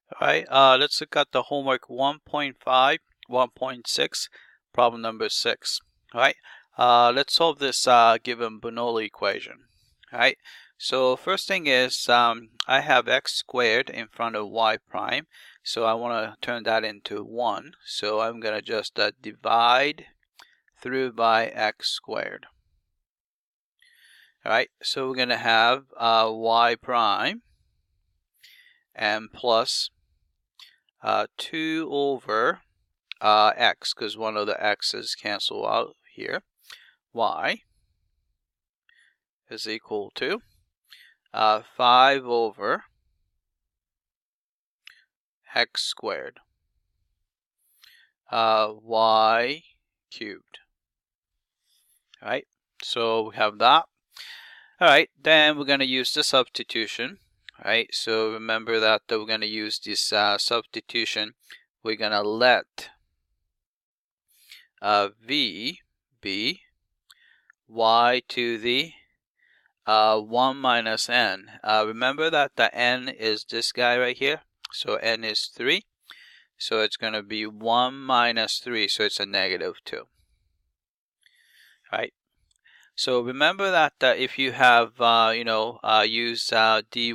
All right, let's look at the homework 1.5, 1.6, problem number 6. All right, let's solve this given Bernoulli equation. All right, so first thing is I have x squared in front of y prime, so I want to turn that into 1. So I'm going to just divide through by x squared. All right, so we're going to have y prime and plus 2 over x, because one of the x's cancel out here. Y is equal to 5 over x squared, y cubed. All right, so we have that. All right, then we're going to use the substitution. All right, so remember that we're going to use this substitution. We're going to let v be y to the 1 minus n. Remember that the n is this guy right here. So n is 3. So it's going to be 1 minus 3. So it's a negative 2. Right? So remember that if you have, use dy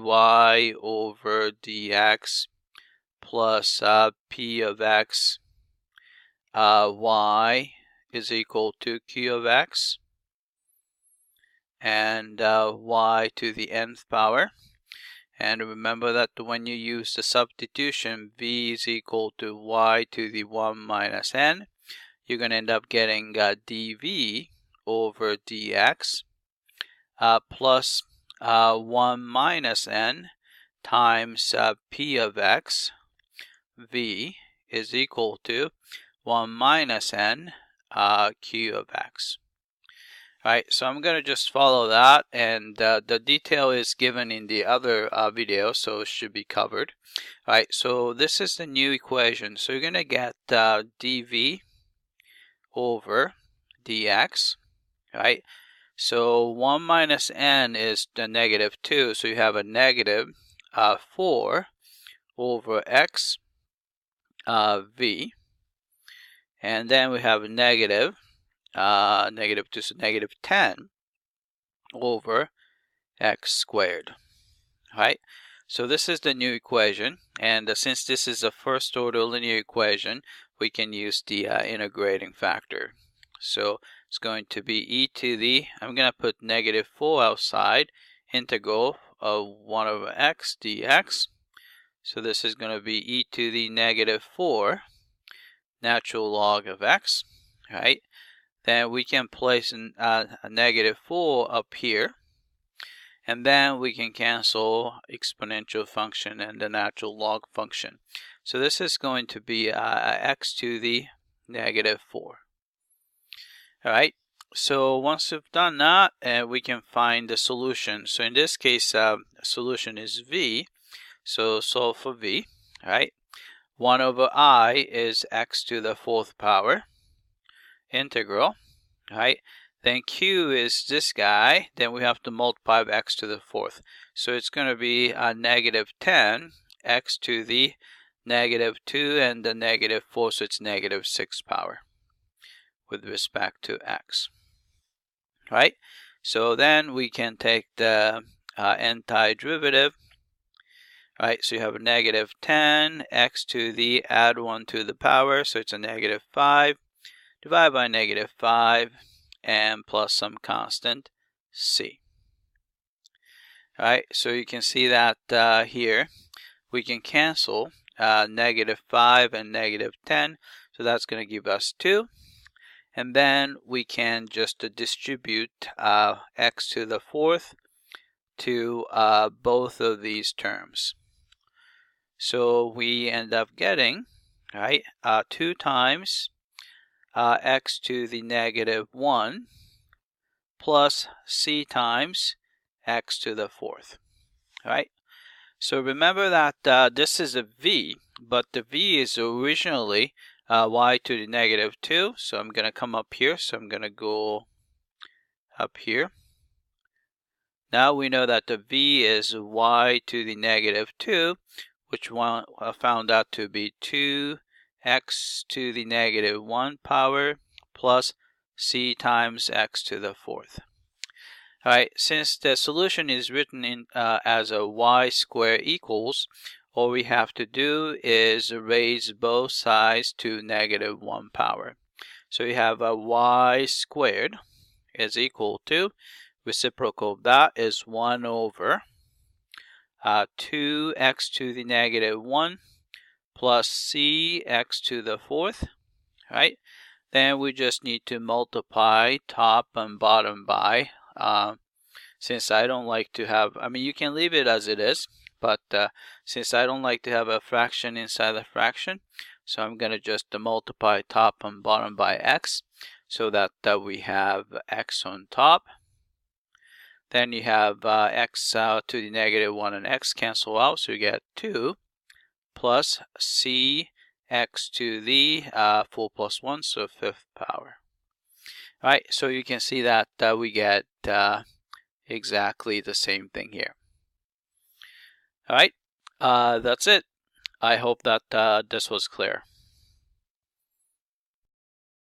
over dx plus p of x, y is equal to q of x, and y to the nth power. And remember that when you use the substitution, v is equal to y to the 1 minus n, you're going to end up getting dv over dx plus 1 minus n times p of x, v is equal to 1 minus n q of x. Alright, so I'm going to just follow that, and the detail is given in the other video, so it should be covered. Alright, so this is the new equation. So you're going to get dv over dx. Right, so 1 minus n is the negative 2, so you have a negative 4 over x v, and then we have a negative 2, so negative 10 over x squared. Right, so this is the new equation, and since this is a first order linear equation, we can use the integrating factor. So it's going to be e to the, I'm going to put negative 4 outside, integral of 1 over x dx. So this is going to be e to the negative 4 natural log of x. Right? Then we can place a negative 4 up here. And then we can cancel exponential function and the natural log function. So this is going to be x to the negative 4. Alright, so once we've done that, we can find the solution. So in this case, solution is v. So solve for v. Alright, 1 over I is x to the 4th power. Integral. Alright, then q is this guy. Then we have to multiply by x to the 4th. So it's going to be a negative 10 x to the negative 2 and the negative 4. So it's negative 6 power with respect to x. Right? So then we can take the antiderivative. Right? So you have a negative 10 x to the add 1 to the power. So it's a negative 5. Divide by negative 5 and plus some constant c. Alright, so you can see that here we can cancel negative 5 and negative 10. So that's going to give us 2. And then we can just distribute x to the 4th to both of these terms. So we end up getting, right, 2 times x to the negative 1 plus c times x to the 4th. Right? So remember that this is a v, but the v is originally y to the negative 2. So I'm going to come up here. So I'm going to go up here. Now we know that the v is y to the negative 2, which one I found out to be 2x to the negative 1 power plus c times x to the 4th. Alright, since the solution is written in as a y squared equals, all we have to do is raise both sides to negative 1 power. So we have a y squared is equal to, reciprocal of that is 1 over 2x to the negative 1 plus cx to the 4th, right? Then we just need to multiply top and bottom by, since I don't like to have, I mean you can leave it as it is, but since I don't like to have a fraction inside the fraction, so I'm going to just multiply top and bottom by x, so that we have x on top. Then you have x to the negative 1 and x cancel out, so you get 2 plus c x to the 4 plus 1, so 5th power. Alright, so you can see that we get exactly the same thing here. Alright, that's it. I hope that this was clear.